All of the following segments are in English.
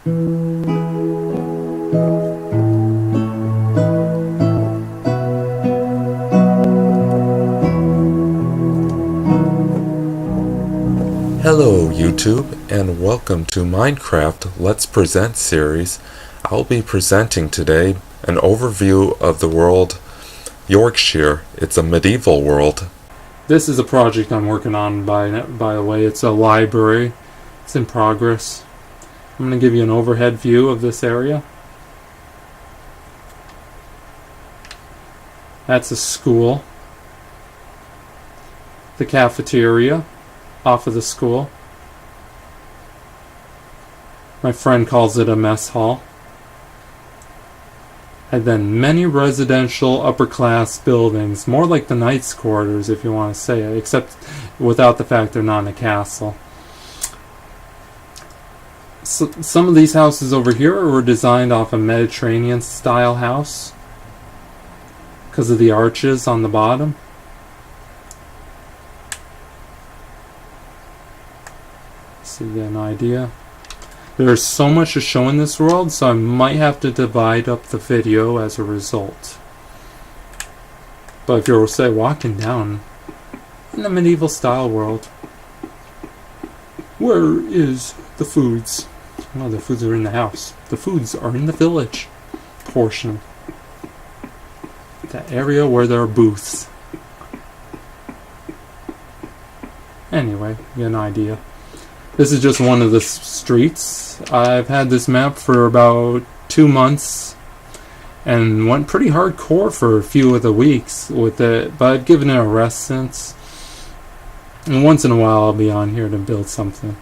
Hello YouTube, and welcome to Minecraft Let's Present series. I'll be presenting today an overview of the world Yorkshire. It's a medieval world. This is a project I'm working on, by the way. It's a library. It's in progress. I'm going to give you an overhead view of this area. That's a school. The cafeteria off of the school. My friend calls it a mess hall. And then many residential upper class buildings, more like the knight's quarters if you want to say it, except without the fact they're not in a castle. So some of these houses over here were designed off a Mediterranean style house because of the arches on the bottom. So you get an idea. There's so much to show in this world, so I might have to divide up the video as a result. But if you're, say, walking down in a medieval style world, where is the foods? Oh, the foods are in the house. The foods are in the village portion. That area where there are booths. Anyway, you get an idea. This is just one of the streets. I've had this map for about 2 months and went pretty hardcore for a few of the weeks with it, but I've given it a rest since. And once in a while I'll be on here to build something.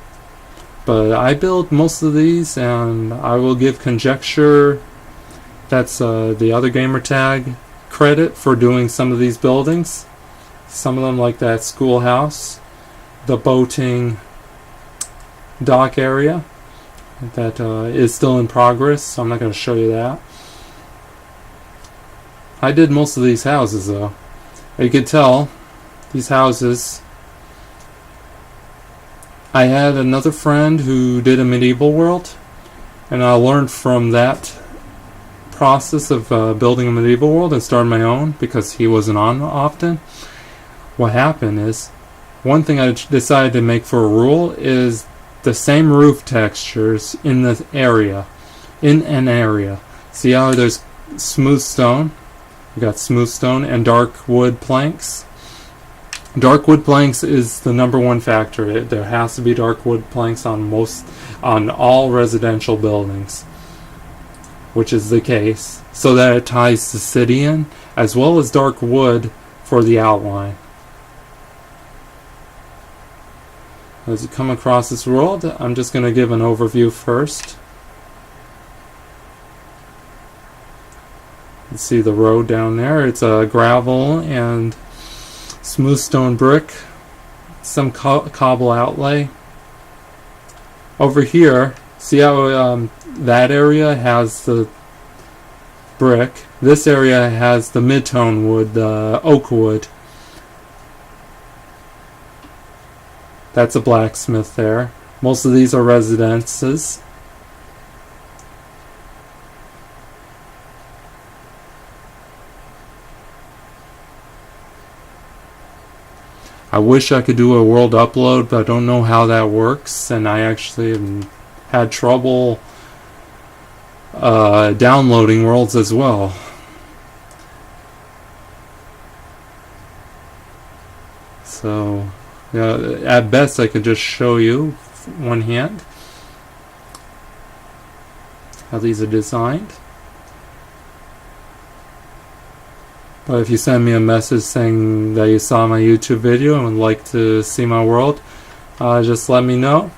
But I build most of these, and I will give Conjecture, that's the other gamer tag, credit for doing some of these buildings. Some of them, like that schoolhouse, the boating dock area that is still in progress, so I'm not going to show you that. I did most of these houses though. You can tell these houses, I had another friend who did a medieval world, and I learned from that process of building a medieval world and started my own because he wasn't on often. What happened is, one thing I decided to make for a rule is the same roof textures in the area, in an area. See how there's smooth stone? We got smooth stone and dark wood planks. Dark wood planks is the #1 factor. There has to be dark wood planks on all residential buildings, which is the case, so that it ties the city in, as well as dark wood for the outline. As you come across this world, I'm just going to give an overview first. You see the road down there. It's a gravel and smooth stone brick, some cobble outlay. Over here, see how that area has the brick. This area has the mid-tone wood, the oak wood. That's a blacksmith there. Most of these are residences. I wish I could do a world upload, but I don't know how that works, and I actually have had trouble downloading worlds as well. So at best I could just show you one hand how these are designed. But if you send me a message saying that you saw my YouTube video and would like to see my world, just let me know,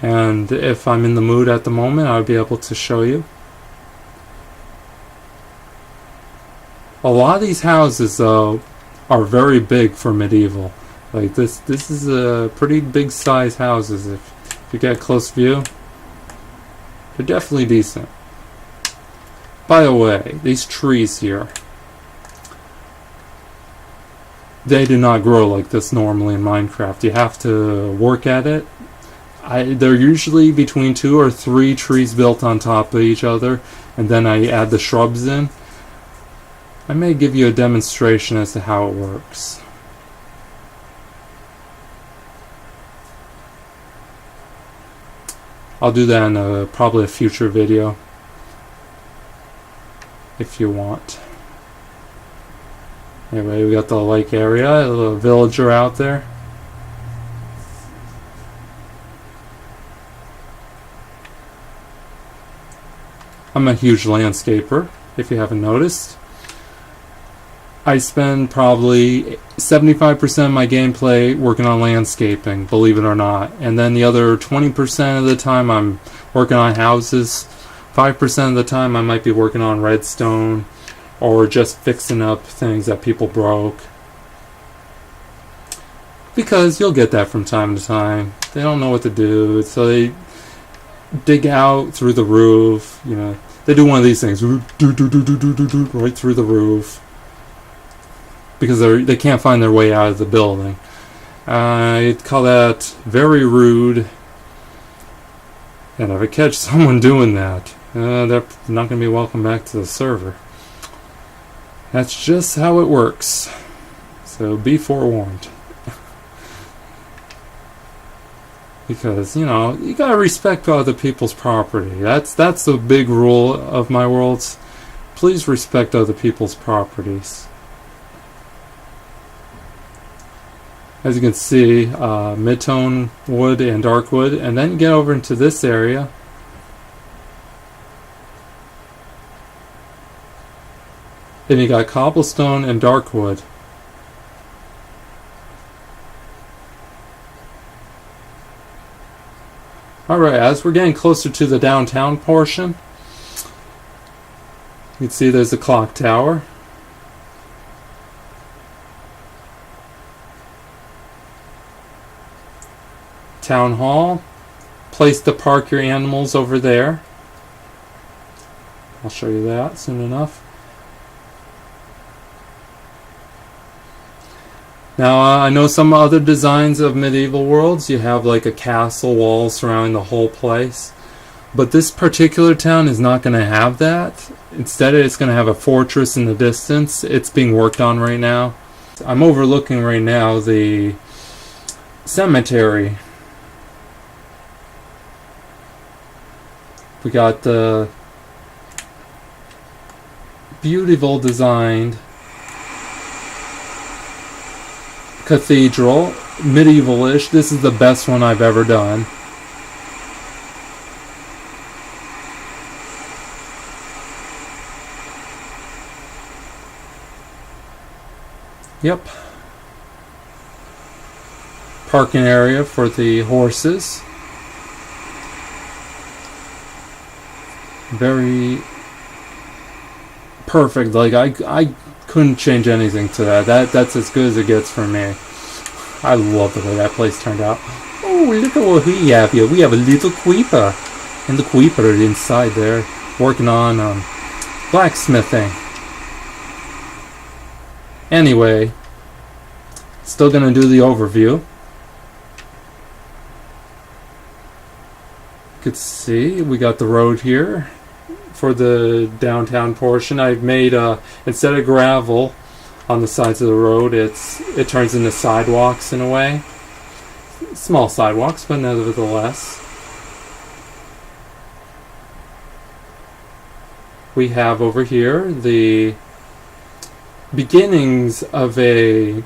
and if I'm in the mood at the moment, I'll be able to show you. A lot of these houses though are very big for medieval. Like this is a pretty big size houses. If you get a close view, they're definitely decent. By the way, these trees here, they do not grow like this normally in Minecraft. You have to work at it, They're usually between 2 or 3 trees built on top of each other, and then I add the shrubs in. I may give you a demonstration as to how it works. I'll do that in probably a future video, if you want. Anyway, we got the lake area, a little villager out there. I'm a huge landscaper, if you haven't noticed. I spend probably 75% of my gameplay working on landscaping, believe it or not. And then the other 20% of the time I'm working on houses. 5% of the time I might be working on redstone or just fixing up things that people broke. Because you'll get that from time to time. They don't know what to do, so they dig out through the roof, you know. They do one of these things, right through the roof, because they can't find their way out of the building. I'd call that very rude, and if I catch someone doing that, they're not going to be welcome back to the server. That's just how it works, so be forewarned. Because, you know, you gotta respect other people's property. That's the big rule of my worlds. Please respect other people's properties. As you can see, mid-tone wood and dark wood, and then you get over into this area. Then you got cobblestone and dark wood. Alright, as we're getting closer to the downtown portion, you can see there's a clock tower. Town hall. Place to park your animals over there. I'll show you that soon enough. Now, I know some other designs of medieval worlds, you have like a castle wall surrounding the whole place. But this particular town is not going to have that. Instead, it's going to have a fortress in the distance. It's being worked on right now. I'm overlooking right now the cemetery. We got the beautiful designed cathedral, medieval-ish. This is the best one I've ever done. Yep. Parking area for the horses. Very perfect. Like I couldn't change anything to that. That's as good as it gets for me. I love the way that place turned out. Oh, look at what we have here. We have a little creeper. And the creeper is inside there working on blacksmithing. Anyway, still gonna do the overview. You can see we got the road here for the downtown portion. I've made instead of gravel on the sides of the road, it turns into sidewalks in a way. Small sidewalks, but nevertheless. We have over here the beginnings of a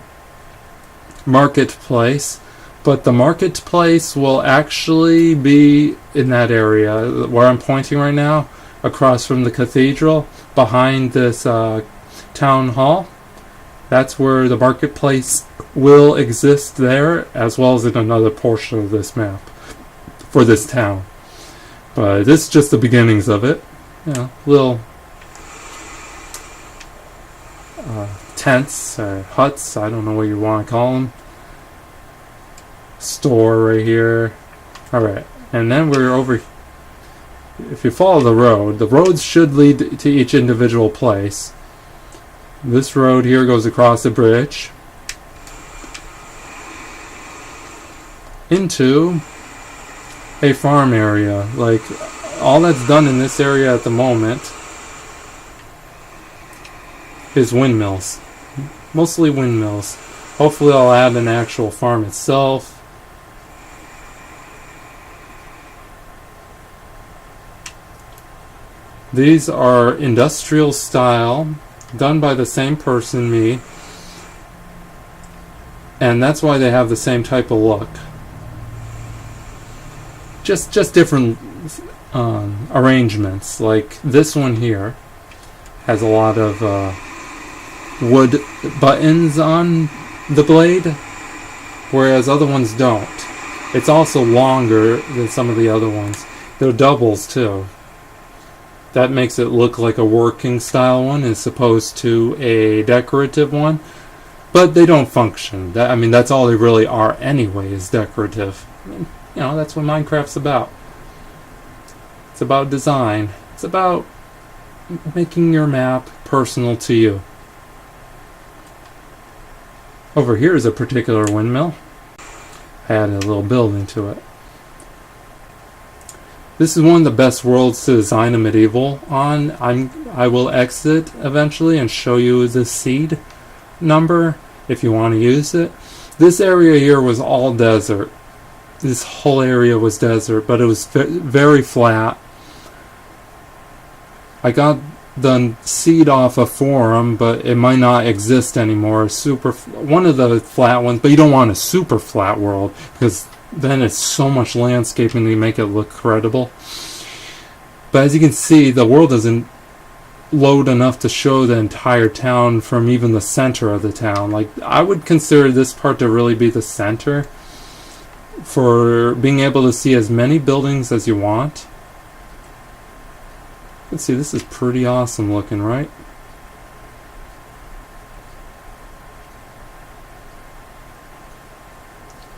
marketplace, but the marketplace will actually be in that area where I'm pointing right now, across from the cathedral, behind this town hall. That's where the marketplace will exist there, as well as in another portion of this map for this town. But this is just the beginnings of it. You know, little tents or huts, I don't know what you want to call them. Store right here. Alright, and then we're over. If you follow the roads should lead to each individual place. This road here goes across the bridge into a farm area. Like, all that's done in this area at the moment is windmills. Mostly windmills. Hopefully I'll add an actual farm itself. These are industrial style, done by the same person, me. And that's why they have the same type of look. Just different arrangements. Like this one here has a lot of wood buttons on the blade, whereas other ones don't. It's also longer than some of the other ones. They're doubles too. That makes it look like a working style one as opposed to a decorative one. But they don't function. That's all they really are anyway, is decorative. That's what Minecraft's about. It's about design. It's about making your map personal to you. Over here is a particular windmill. I added a little building to it. This is one of the best worlds to design a medieval on. I will exit eventually and show you the seed number if you want to use it. This area here was all desert. This whole area was desert, but it was very flat. I got the seed off a forum, but it might not exist anymore. One of the flat ones, but you don't want a super flat world because then it's so much landscaping to make it look credible. But as you can see, the world doesn't load enough to show the entire town from even the center of the town. Like, I would consider this part to really be the center for being able to see as many buildings as you want. You can see this is pretty awesome looking, right?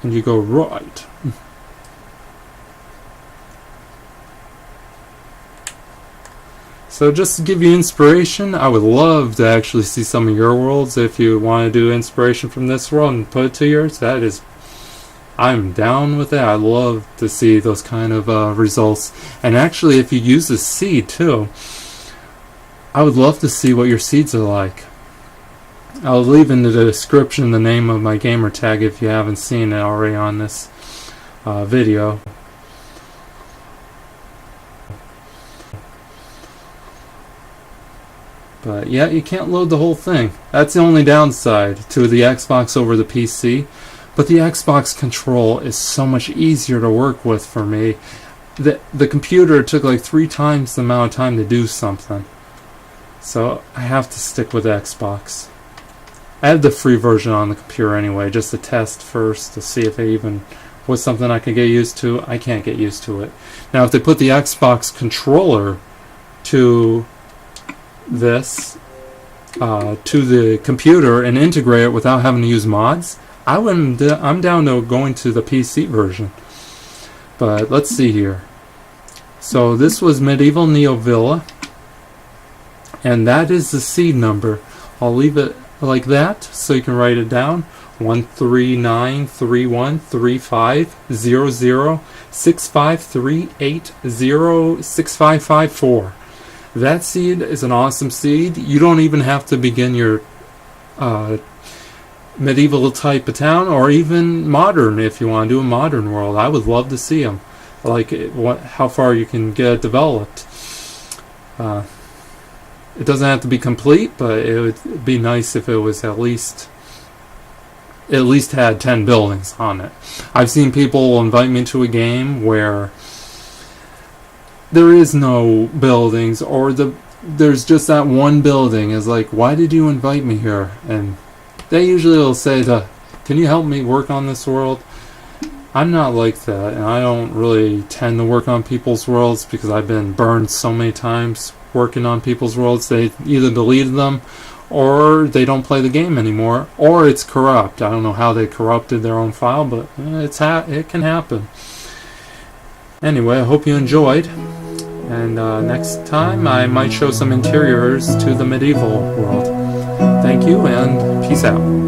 And you go right. So just to give you inspiration, I would love to actually see some of your worlds. If you want to do inspiration from this world and put it to yours, I'm down with that. I love to see those kind of results. And actually, if you use a seed too, I would love to see what your seeds are like. I'll leave in the description the name of my gamer tag if you haven't seen it already on this video. But yeah, you can't load the whole thing. That's the only downside to the Xbox over the PC. But the Xbox control is so much easier to work with for me. The computer took like 3 times the amount of time to do something. So I have to stick with Xbox. I have the free version on the computer anyway, just to test first to see if it even was something I could get used to. I can't get used to it. Now if they put the Xbox controller to this, to the computer and integrate it without having to use mods, I'm down to going to the PC version. But let's see here. So this was Medieval Neo Villa, and that is the seed number. I'll leave it like that so you can write it down. 1393135006538065554. That seed is an awesome seed. You don't even have to begin your medieval type of town, or even modern if you want to do a modern world. I would love to see them. Like how far you can get it developed. It doesn't have to be complete, but it would be nice if it was at least had 10 buildings on it. I've seen people invite me to a game where there is no buildings, or there's just that one building. Is like, why did you invite me here? And they usually will say, can you help me work on this world? I'm not like that, and I don't really tend to work on people's worlds because I've been burned so many times working on people's worlds. They either deleted them, or they don't play the game anymore, or it's corrupt. I don't know how they corrupted their own file, but it can happen. Anyway, I hope you enjoyed, and next time I might show some interiors to the medieval world. Thank you, and peace out.